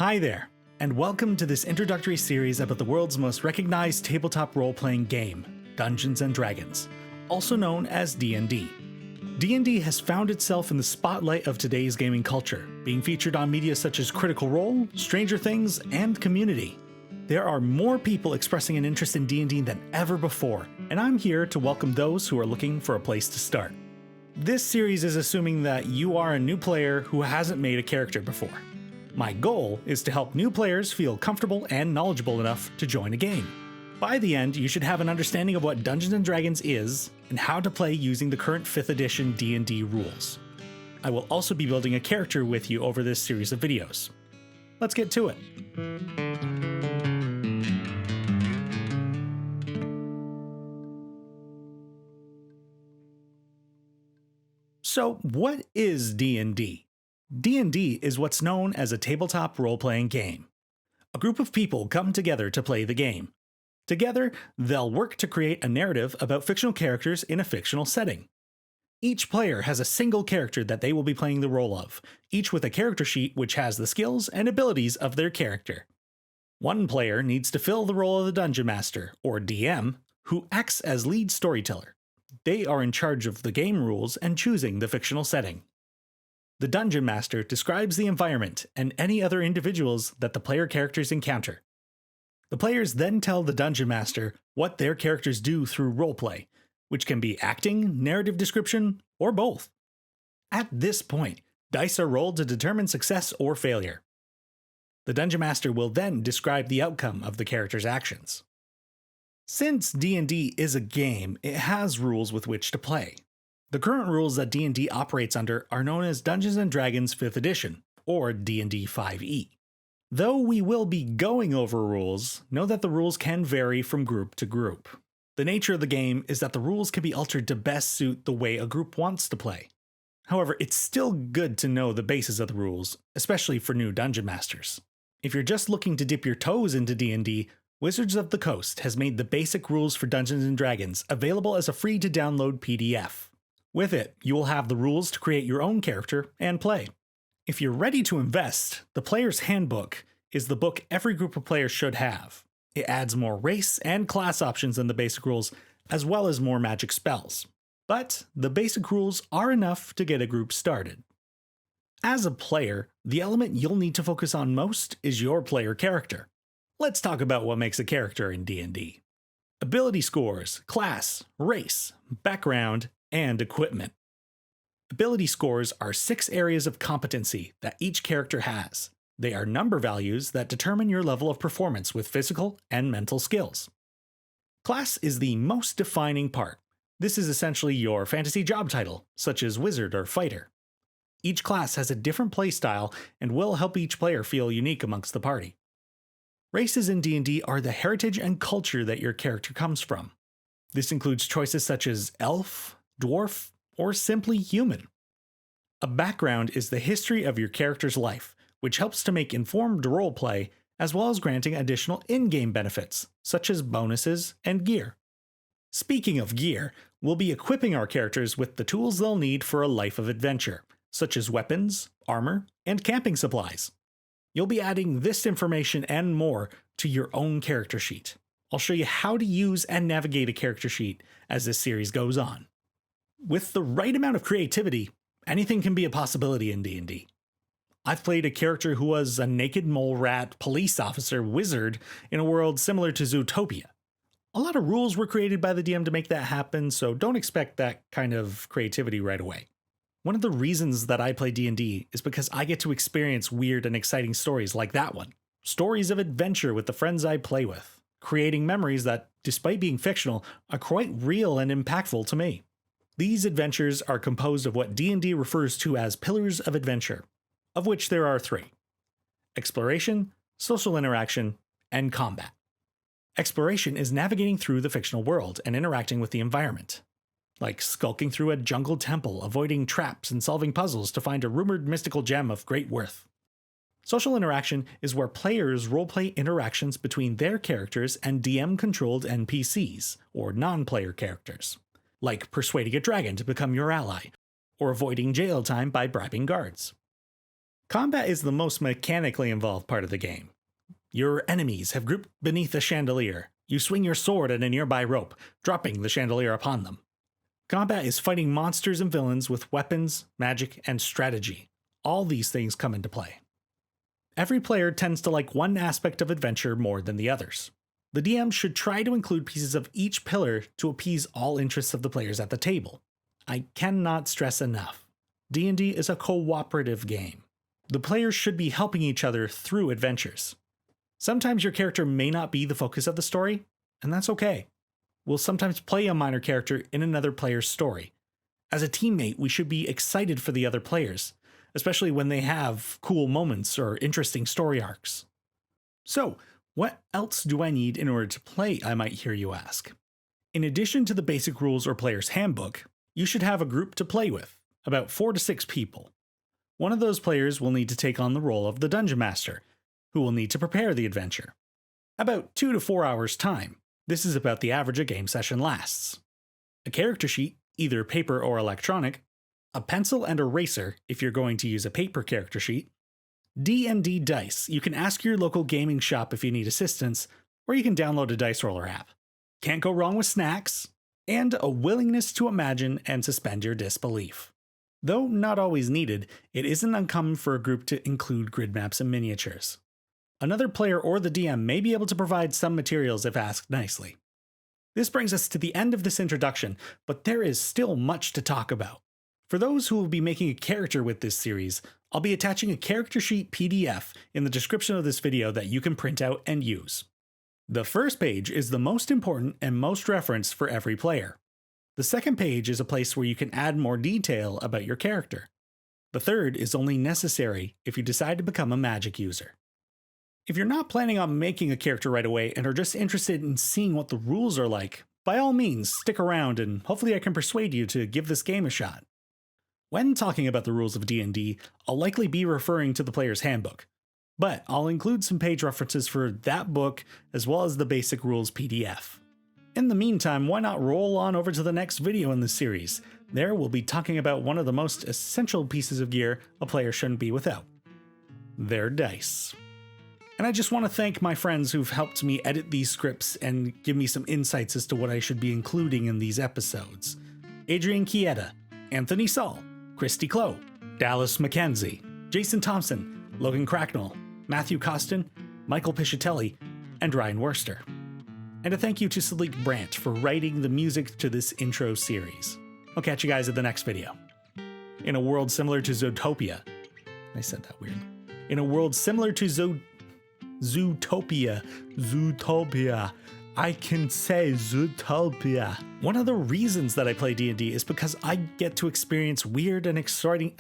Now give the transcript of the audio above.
Hi there, and welcome to this introductory series about the world's most recognized tabletop role-playing game, Dungeons & Dragons, also known as D&D. D&D has found itself in the spotlight of today's gaming culture, being featured on media such as Critical Role, Stranger Things, and Community. There are more people expressing an interest in D&D than ever before, and I'm here to welcome those who are looking for a place to start. This series is assuming that you are a new player who hasn't made a character before. My goal is to help new players feel comfortable and knowledgeable enough to join a game. By the end, you should have an understanding of what Dungeons & Dragons is and how to play using the current 5th edition D&D rules. I will also be building a character with you over this series of videos. Let's get to it. So, what is D&D? D&D is what's known as a tabletop role-playing game. A group of people come together to play the game. Together, they'll work to create a narrative about fictional characters in a fictional setting. Each player has a single character that they will be playing the role of, each with a character sheet which has the skills and abilities of their character. One player needs to fill the role of the Dungeon Master, or DM, who acts as lead storyteller. They are in charge of the game rules and choosing the fictional setting. The Dungeon Master describes the environment and any other individuals that the player characters encounter. The players then tell the Dungeon Master what their characters do through roleplay, which can be acting, narrative description, or both. At this point, dice are rolled to determine success or failure. The Dungeon Master will then describe the outcome of the character's actions. Since D&D is a game, it has rules with which to play. The current rules that D&D operates under are known as Dungeons & Dragons 5th edition, or D&D 5e. Though we will be going over rules, know that the rules can vary from group to group. The nature of the game is that the rules can be altered to best suit the way a group wants to play. However, it's still good to know the basis of the rules, especially for new Dungeon Masters. If you're just looking to dip your toes into D&D, Wizards of the Coast has made the basic rules for Dungeons & Dragons available as a free-to-download PDF. With it, you will have the rules to create your own character and play. If you're ready to invest, the Player's Handbook is the book every group of players should have. It adds more race and class options than the basic rules, as well as more magic spells. But the basic rules are enough to get a group started. As a player, the element you'll need to focus on most is your player character. Let's talk about what makes a character in D&D. Ability scores, class, race, background, and equipment. Ability scores are 6 areas of competency that each character has. They are number values that determine your level of performance with physical and mental skills. Class is the most defining part. This is essentially your fantasy job title, such as wizard or fighter. Each class has a different playstyle and will help each player feel unique amongst the party. Races in D&D are the heritage and culture that your character comes from. This includes choices such as elf, dwarf, or simply human. A background is the history of your character's life, which helps to make informed roleplay, as well as granting additional in-game benefits, such as bonuses and gear. Speaking of gear, we'll be equipping our characters with the tools they'll need for a life of adventure, such as weapons, armor, and camping supplies. You'll be adding this information and more to your own character sheet. I'll show you how to use and navigate a character sheet as this series goes on. With the right amount of creativity, anything can be a possibility in D&D. I've played a character who was a naked mole rat police officer wizard in a world similar to Zootopia. A lot of rules were created by the DM to make that happen, so don't expect that kind of creativity right away. One of the reasons that I play D&D is because I get to experience weird and exciting stories like that one. Stories of adventure with the friends I play with, creating memories that, despite being fictional, are quite real and impactful to me. These adventures are composed of what D&D refers to as pillars of adventure, of which there are 3: exploration, social interaction, and combat. Exploration is navigating through the fictional world and interacting with the environment, like skulking through a jungle temple, avoiding traps, and solving puzzles to find a rumored mystical gem of great worth. Social interaction is where players roleplay interactions between their characters and DM-controlled NPCs, or non-player characters, like persuading a dragon to become your ally, or avoiding jail time by bribing guards. Combat is the most mechanically involved part of the game. Your enemies have grouped beneath a chandelier. You swing your sword at a nearby rope, dropping the chandelier upon them. Combat is fighting monsters and villains with weapons, magic, and strategy. All these things come into play. Every player tends to like one aspect of adventure more than the others. The DM should try to include pieces of each pillar to appease all interests of the players at the table. I cannot stress enough. D&D is a cooperative game. The players should be helping each other through adventures. Sometimes your character may not be the focus of the story, and that's okay. We'll sometimes play a minor character in another player's story. As a teammate, we should be excited for the other players, especially when they have cool moments or interesting story arcs. So, what else do I need in order to play, I might hear you ask? In addition to the basic rules or player's handbook, you should have a group to play with, about 4 to 6 people. One of those players will need to take on the role of the Dungeon Master, who will need to prepare the adventure. About 2 to 4 hours time. This is about the average a game session lasts. A character sheet, either paper or electronic, a pencil and eraser if you're going to use a paper character sheet, D&D dice. You can ask your local gaming shop if you need assistance, or you can download a dice roller app. Can't go wrong with snacks, and a willingness to imagine and suspend your disbelief. Though not always needed, it isn't uncommon for a group to include grid maps and miniatures. Another player or the DM may be able to provide some materials if asked nicely. This brings us to the end of this introduction, but there is still much to talk about. For those who will be making a character with this series, I'll be attaching a character sheet PDF in the description of this video that you can print out and use. The first page is the most important and most referenced for every player. The second page is a place where you can add more detail about your character. The third is only necessary if you decide to become a magic user. If you're not planning on making a character right away and are just interested in seeing what the rules are like, by all means stick around and hopefully I can persuade you to give this game a shot. When talking about the rules of D&D, I'll likely be referring to the player's handbook, but I'll include some page references for that book as well as the basic rules PDF. In the meantime, why not roll on over to the next video in the series? There we'll be talking about one of the most essential pieces of gear a player shouldn't be without: their dice. And I just want to thank my friends who've helped me edit these scripts and give me some insights as to what I should be including in these episodes. Adrian Kieda, Anthony Saul, Christy Clow, Dallis Mackenzie, Jason Thomson, Logan Cracknell, Matthew Costin, Michael Piscetelli, and Ryan Worster. And a thank you to Teni Brant for writing the music to this intro series. I'll catch you guys at the next video. In a world similar to Zootopia, I said that weird. In a world similar to Zootopia. I can say Zootopia. One of the reasons that I play D&D is because I get to experience weird and exciting...